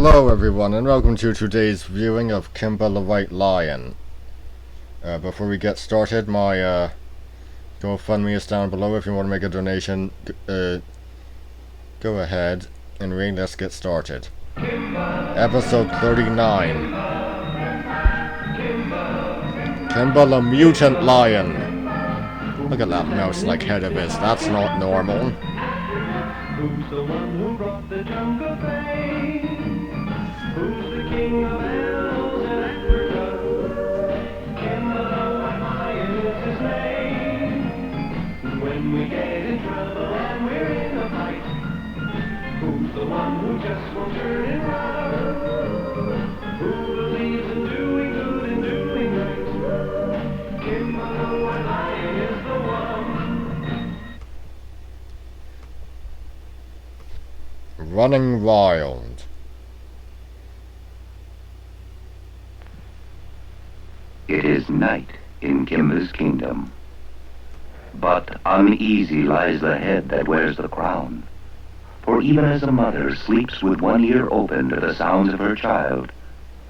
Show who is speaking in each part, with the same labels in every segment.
Speaker 1: Hello everyone and welcome to today's viewing of Kimba the White Lion. Before we get started, my GoFundMe is down below. If you want to make a donation, go ahead and let's get started. Episode 39. Kimba the Mutant Lion. Look at that mouse-like head of his, that's not normal.
Speaker 2: Who's the one who brought the jungle flame? Who's the king of hills and Africa? Kimba the White Lion is his name. When we get in trouble and we're in a fight, who's the one who just won't turn and run? Who believes in doing good and doing right? Kimba the White Lion is the one.
Speaker 1: Running wild.
Speaker 3: It is night in Kimba's kingdom, but uneasy lies the head that wears the crown. For even as a mother sleeps with one ear open to the sounds of her child,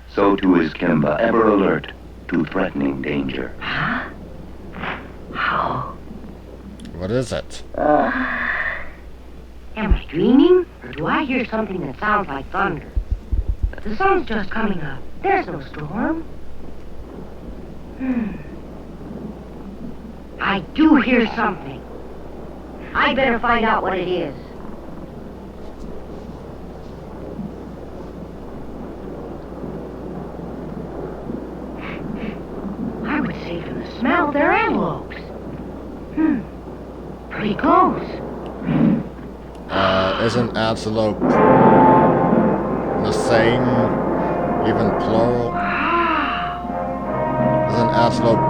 Speaker 3: so too is Kimba ever alert to threatening danger.
Speaker 4: Huh? How?
Speaker 1: What is it?
Speaker 4: Am I dreaming? Or do I hear something that sounds like thunder? The sun's just coming up. There's no storm. I do hear something. I better find out what it is. I would say from the smell they're antelopes. Pretty close.
Speaker 1: Isn't antelope the same, even plural? Isn't antelope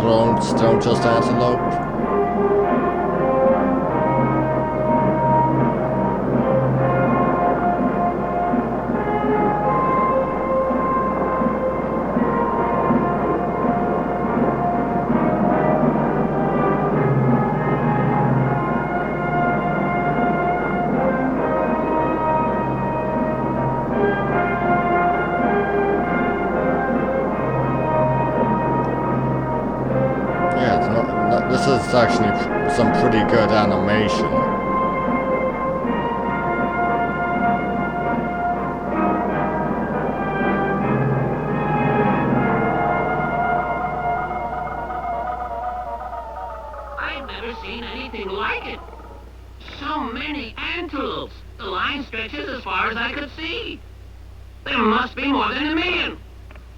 Speaker 1: plural still just antelope? This is actually some pretty good animation.
Speaker 5: I've never seen anything like it. So many antelopes. The line stretches as far as I could see. There must be more than a million.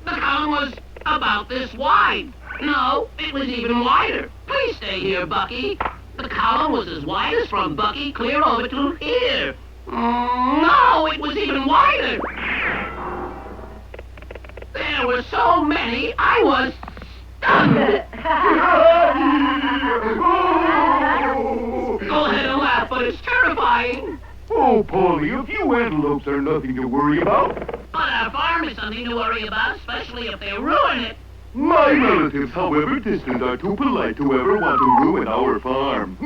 Speaker 5: The column was about this wide. No, it was even wider. Please stay here, Bucky. The column was as wide as from Bucky clear over to here. No, it was even wider. There were so many, I was stunned. Go ahead and laugh, but it's terrifying.
Speaker 6: Oh, Polly, a few antelopes are nothing to worry about.
Speaker 5: But our farm is something to worry about, especially if they ruin it.
Speaker 6: My relatives, however distant, are too polite to ever want to ruin our farm.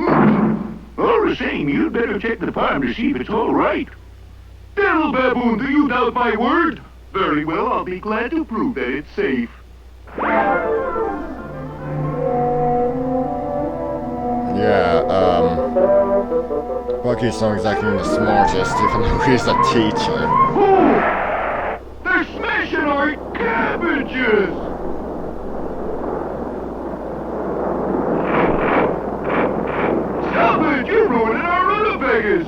Speaker 6: All the same, you'd better check the farm to see if it's all right. Little baboon, do you doubt my word? Very well, I'll be glad to prove that it's safe.
Speaker 1: Yeah, Bucky's not exactly the smartest, even though he's a teacher.
Speaker 6: Oh! They're smashing our cabbages! Stop it! You're ruining our rutabagas!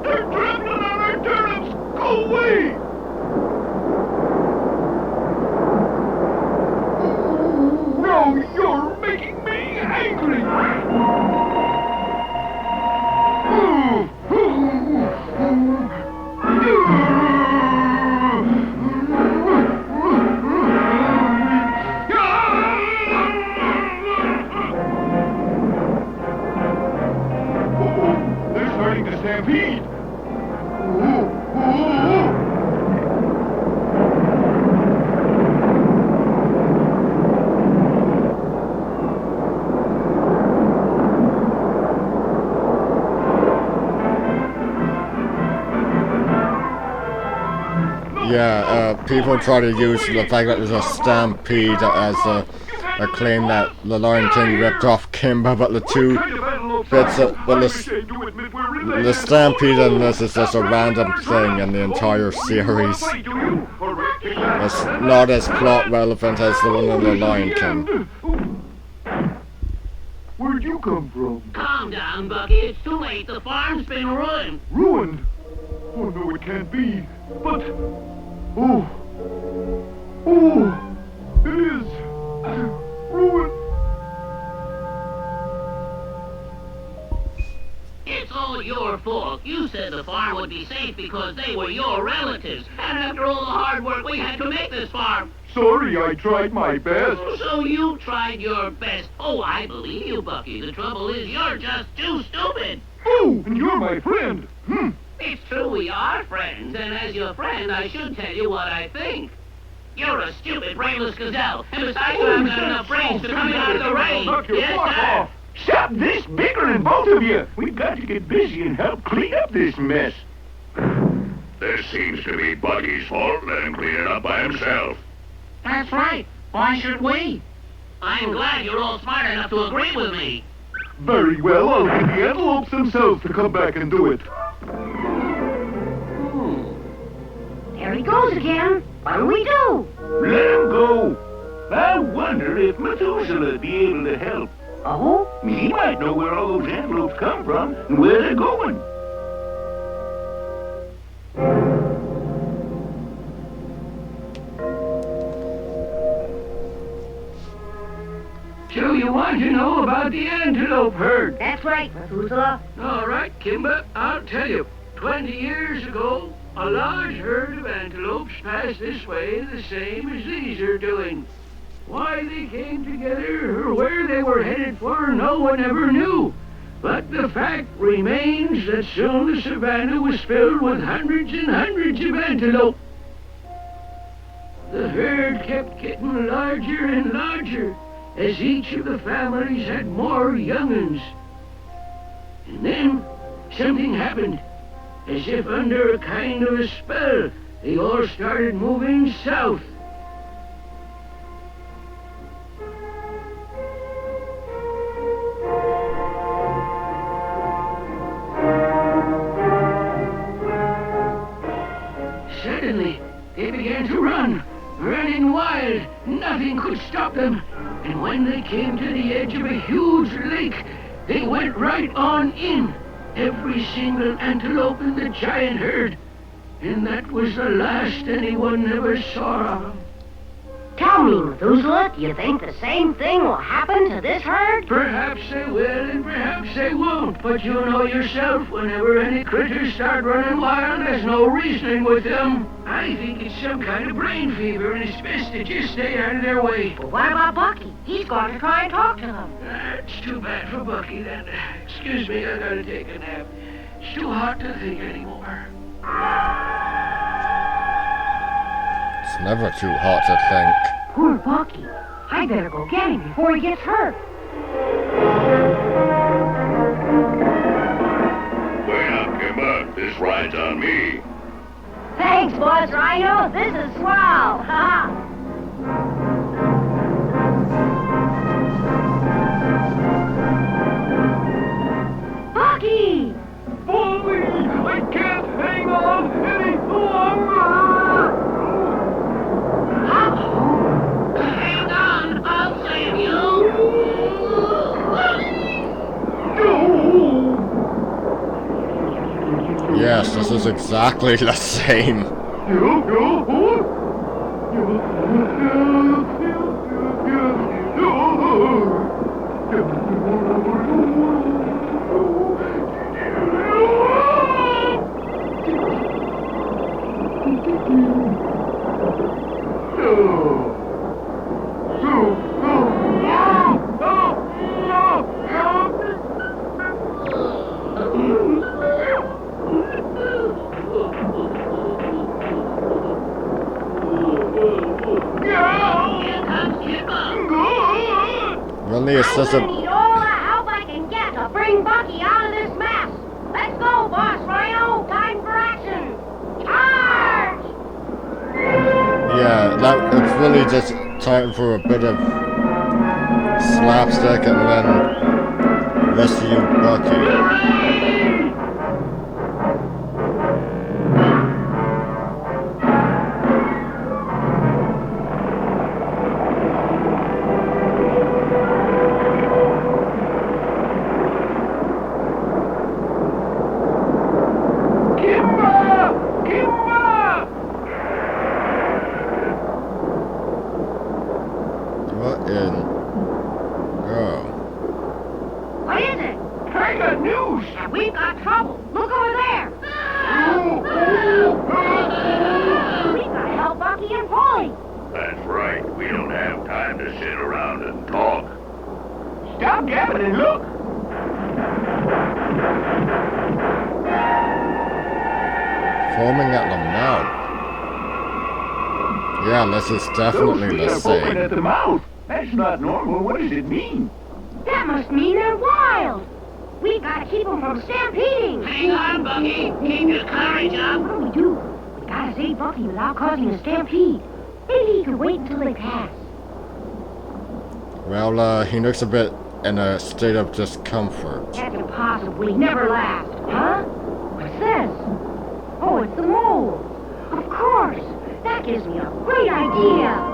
Speaker 6: They're trampling on our turnips! Go away! No, you're making me angry! They're starting to stampede!
Speaker 1: Yeah, people try to use the fact that there's a stampede as a claim that the Lion King ripped off Kimba, but the two bits of, well, the stampede in this is just a random thing in the entire series. It's not as plot relevant as the one in the Lion King.
Speaker 6: Where'd you come from?
Speaker 5: Calm down, Bucky. It's too late. The farm's been ruined.
Speaker 6: Ruined? Oh, no, it can't be. But... Oh, it is. Ruined.
Speaker 5: It's all your fault. You said the farm would be safe because they were your relatives. And after all the hard work we had to make this farm.
Speaker 6: Sorry, I tried my best.
Speaker 5: So you tried your best. Oh, I believe you, Bucky. The trouble is you're just too stupid.
Speaker 6: Oh, and you're my friend.
Speaker 5: It's true we are friends, and as your friend, I should tell you what I think. You're a stupid, brainless gazelle, and besides you haven't got enough brains to come out of the rain.
Speaker 6: Knock your
Speaker 5: Yes,
Speaker 6: fuck
Speaker 5: sir.
Speaker 6: off. Stop this bickering, both of you. We've got to get busy and help clean up this mess.
Speaker 7: This seems to be Bucky's fault. Let him clean it up by himself.
Speaker 5: That's right. Why should we? I'm glad you're all smart enough to agree with me.
Speaker 6: Very well, I'll get the antelopes themselves to come back and do it.
Speaker 4: There he goes again. What'll we do?
Speaker 6: Let him go. I wonder if Methuselah'd be able to help.
Speaker 4: Oh?
Speaker 6: He might know where all those antelopes come from and where they're going.
Speaker 2: So you want to know about the antelope herd?
Speaker 4: That's right, Methuselah.
Speaker 2: All right, Kimba, I'll tell you. 20 years ago, a large herd of antelopes passed this way the same as these are doing. Why they came together or where they were headed for, no one ever knew. But the fact remains that soon the savannah was filled with hundreds and hundreds of antelope. The herd kept getting larger and larger as each of the families had more young'uns. And then something happened. As if under a kind of a spell, they all started moving south. Suddenly, they began to run, running wild. Nothing could stop them. And when they came to the edge of a huge lake, they went right on in. Every single antelope in the giant herd. And that was the last anyone ever saw of them.
Speaker 4: Tell me, Methuselah, do you think the same thing will happen to this herd?
Speaker 2: Perhaps they will and perhaps they won't. But you know yourself, whenever any critters start running wild, there's no reasoning with them. I think it's some kind of brain fever and it's best to just stay out of their way.
Speaker 4: But what about Bucky? He's going to try and talk to them.
Speaker 2: It's too bad for Bucky then. Excuse me, I gotta take a nap. It's too hot to think anymore.
Speaker 1: It's never too hot to think.
Speaker 4: Poor Bucky. I better go get him before he gets hurt.
Speaker 7: Wait up, Kimba. This ride's on me.
Speaker 4: Thanks, Boss Rhino. This is swell. Ha! Bucky!
Speaker 6: Bully! I can't hang on any longer!
Speaker 5: Hang on, I'll save you.
Speaker 1: Yes, this is exactly the same.
Speaker 5: Here comes Kimba.
Speaker 1: Really, it's just
Speaker 4: I
Speaker 1: a...
Speaker 4: need all the help I can get to bring Bucky out of this mess. Let's go, Boss Rhino. Time for action. Charge!
Speaker 1: just time for a bit of slapstick and then rescue Bucky. What in? Oh.
Speaker 4: What is it?
Speaker 6: I got news.
Speaker 4: We've got trouble. Look over there. We've got to help Bucky and Polly.
Speaker 7: That's right. We don't have time to sit around and talk.
Speaker 6: Stop gabbing and look.
Speaker 1: Foaming at the mouth. Yeah, this is definitely
Speaker 6: Those
Speaker 1: the
Speaker 6: feet are foaming
Speaker 1: same.
Speaker 6: at the mouth. That's not normal. What does it mean?
Speaker 4: That must mean they're wild. We've got to keep them from stampeding.
Speaker 5: Hang on, Bucky. Keep your courage up.
Speaker 4: What do we do? We gotta save Bucky without causing a stampede. Maybe he could wait until they pass.
Speaker 1: Well, he looks a bit in a state of discomfort.
Speaker 4: That could possibly never last. Huh? What's this? Oh, it's the mole. Of course. That gives me a great idea.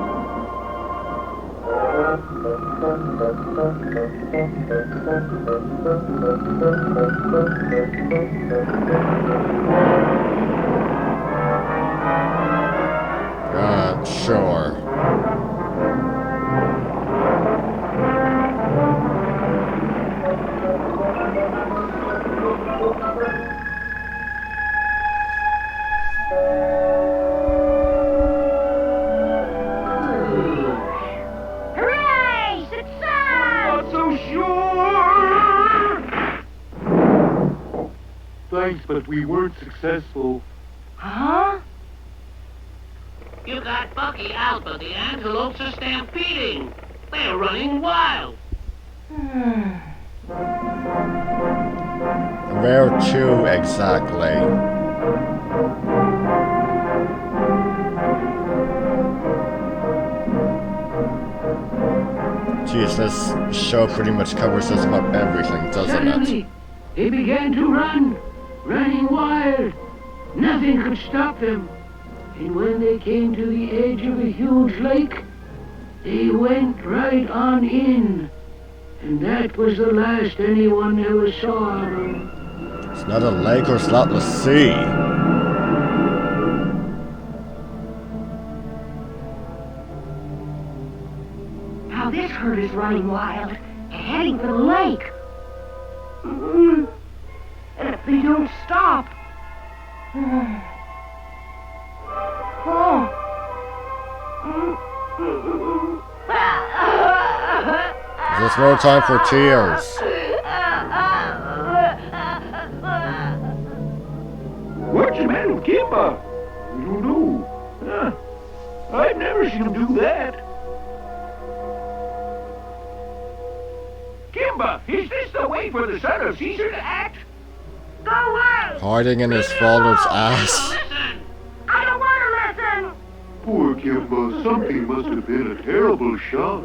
Speaker 1: Sure.
Speaker 4: Hooray! Success!
Speaker 6: Not so sure. Thanks, but we weren't successful.
Speaker 4: Huh?
Speaker 5: You got Bucky out, but the antelopes are stampeding. They're running wild.
Speaker 1: Where to exactly? Geez, this show pretty much covers just about everything, doesn't it?
Speaker 5: Suddenly, they began to run, running wild. Nothing could stop them. And when they came to the edge of a huge lake, they went right on in. And that was the last anyone ever saw of them.
Speaker 1: It's not a lake or it's not the sea.
Speaker 4: Now this herd is running wild and heading for the lake. And if they don't stop...
Speaker 1: There's no time for tears.
Speaker 6: What's the matter with Kimba? I don't know. I've never seen him do that. Kimba, is this the way for the son of Caesar to act?
Speaker 4: Go away!
Speaker 1: Hiding in his father's ass.
Speaker 5: Listen!
Speaker 4: I don't want to listen!
Speaker 6: Poor Kimba, something must have been a terrible shock.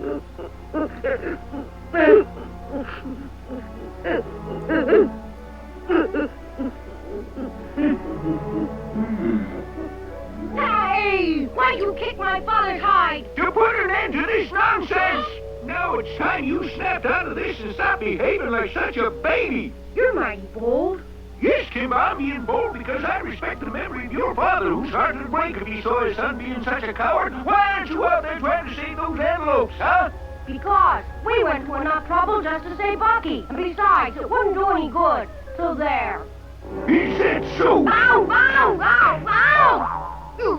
Speaker 4: Hey! Why'd you kick my father's hide?
Speaker 6: To put an end to this nonsense! Now it's time you snapped out of this and stopped behaving like such a baby!
Speaker 4: You're mighty bold.
Speaker 6: Yes, Kimba, I'm being bold because I respect the memory of your father, whose heart would break if he saw his son being such a coward. Why aren't you out there trying to save those antelopes, huh?
Speaker 4: Because we went to enough trouble just to save Bucky. And besides, it wouldn't do any good. So there.
Speaker 6: He said so.
Speaker 4: Ow! Ow! Ow! Ow! You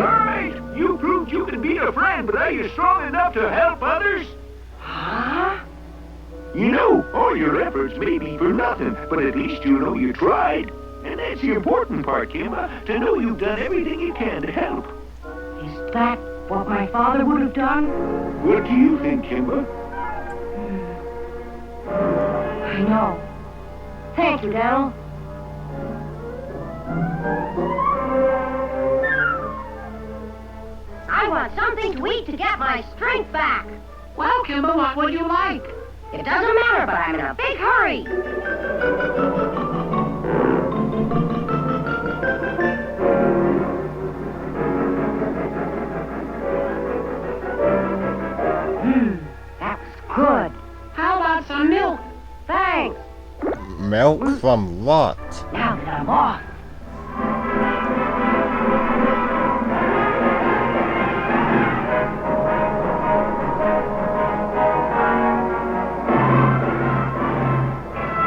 Speaker 6: All right, you proved you can be a friend, but are you strong enough to help others?
Speaker 4: Huh?
Speaker 6: You know, all your efforts may be for nothing, but at least you know you tried. And that's the important part, Kimba, to know you've done everything you can to help.
Speaker 4: Is that what my father would have done?
Speaker 6: What do you think, Kimba?
Speaker 4: I know. Thank you, Daniel. I want something to eat to get my strength back.
Speaker 5: Well, Kimba, what would you like?
Speaker 4: It doesn't matter, but I'm in a big hurry. That was good.
Speaker 5: How about some milk?
Speaker 4: Thanks.
Speaker 1: Milk from what?
Speaker 4: Now that I'm off.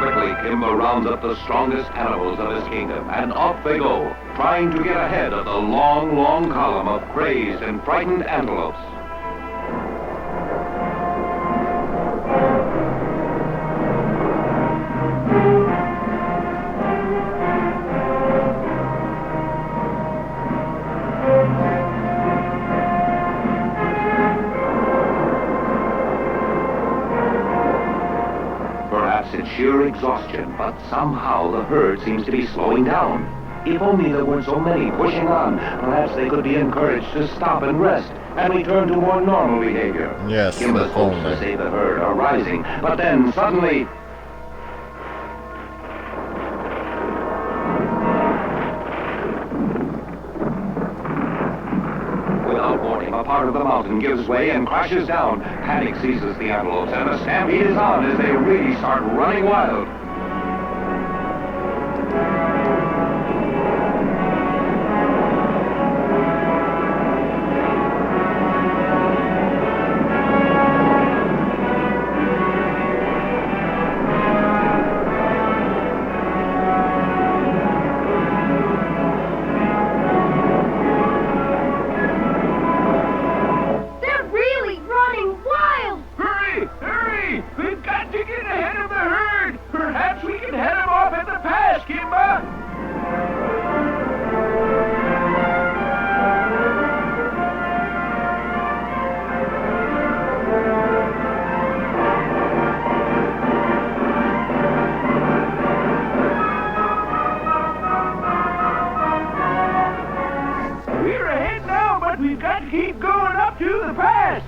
Speaker 3: Quickly, Kimba rounds up the strongest animals of his kingdom, and off they go, trying to get ahead of the long, long column of crazed and frightened antelopes. Perhaps it's sheer exhaustion, but somehow the herd seems to be slowing down. If only there weren't so many pushing on, perhaps they could be encouraged to stop and rest and return to more normal behavior.
Speaker 1: Yes,
Speaker 3: Kimba's
Speaker 1: if
Speaker 3: hopes
Speaker 1: only.
Speaker 3: to save the herd are rising, but then suddenly... Without warning, a part of the mountain gives way and crashes down. Panic seizes the antelopes, and the stampede is on as they really start running wild.
Speaker 4: They're really running wild.
Speaker 6: Hurry! Hurry! We've got to get ahead of the herd! Perhaps we can head them off at the pass, Kimba! We're ahead now, but we've got to keep going up to the pass!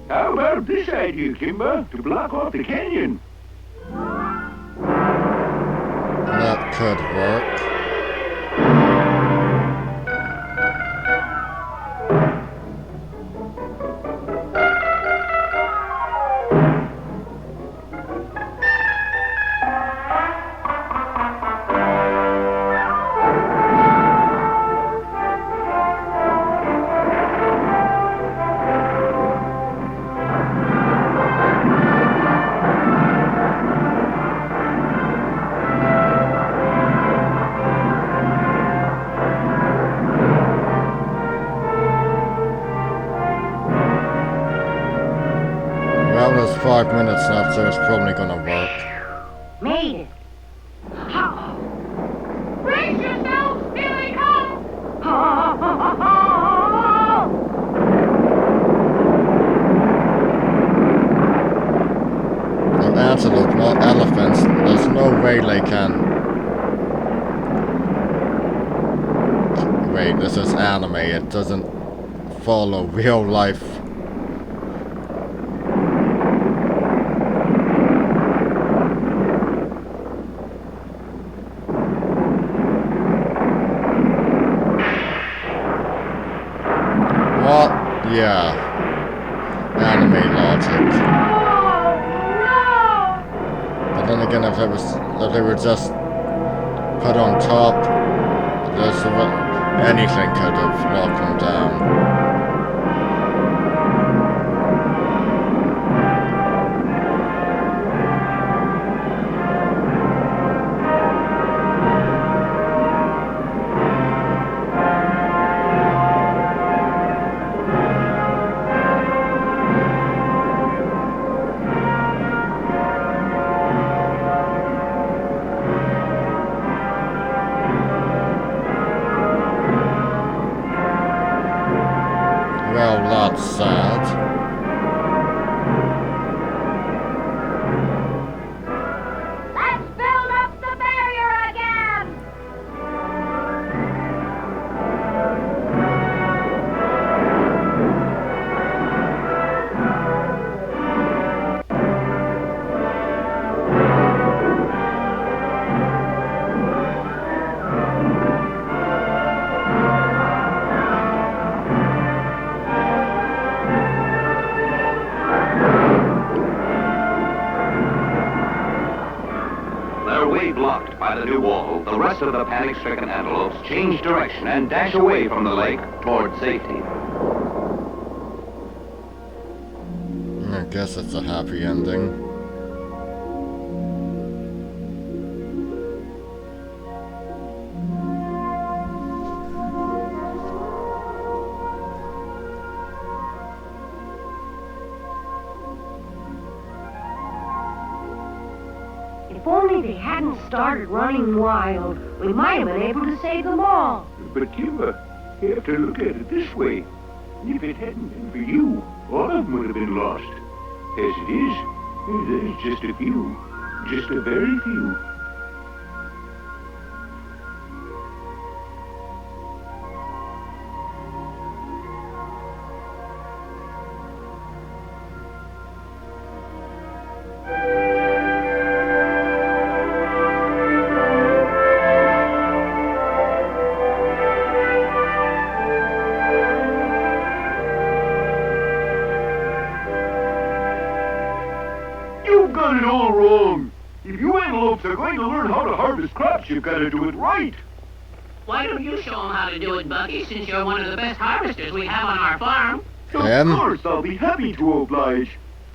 Speaker 6: How about this idea, Kimba, to block off the canyon?
Speaker 1: That could work. Well, there's 5 minutes left, so it's probably gonna work.
Speaker 4: Made it. Uh-oh.
Speaker 5: Brace yourselves! Here they come!
Speaker 1: An antelope, not elephants. There's no way they can. Wait, this is anime. It doesn't follow real life. What? Yeah. Anime logic. But then again, if they were just put on top, anything could have knocked them down. Well, that's sad.
Speaker 4: Let's build up the barrier again!
Speaker 8: Their way blocked by the new wall, the rest of the panic-stricken antelopes change direction and dash away from the lake toward safety.
Speaker 1: I guess it's a happy ending.
Speaker 4: If only they hadn't started running wild, we might have been able to save them all.
Speaker 6: But Kimba, you have to look at it this way. If it hadn't been for you, all of them would have been lost. As it is, there's just a few. Just a very few. You've got it all wrong. If you antelopes are going to learn how to harvest crops, you've got to do it right.
Speaker 5: Why don't you show them how to do it, Bucky, since you're one of the best harvesters we have on our farm?
Speaker 1: Em?
Speaker 6: Of course, I'll be happy to oblige.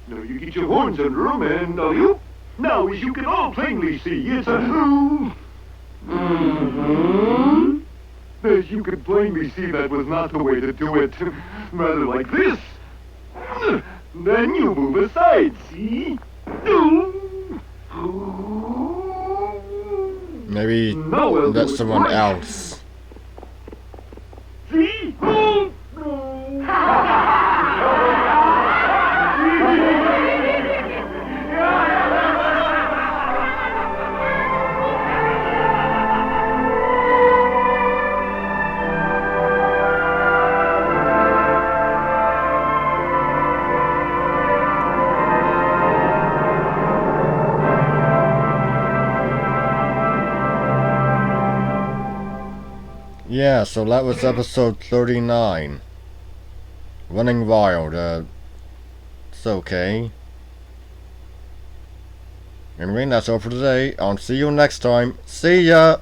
Speaker 6: Now you get your horns under 'em and you. Now, as you can all plainly see, it's a As you can plainly see, that was not the way to do it. Rather like this. Then you move aside, see?
Speaker 1: Maybe
Speaker 6: Now I'll do
Speaker 1: let
Speaker 6: it
Speaker 1: someone
Speaker 6: right.
Speaker 1: else.
Speaker 6: See?
Speaker 1: Yeah, so that was episode 39. Running Wild, it's okay. Anyway, that's all for today. I'll see you next time. See ya!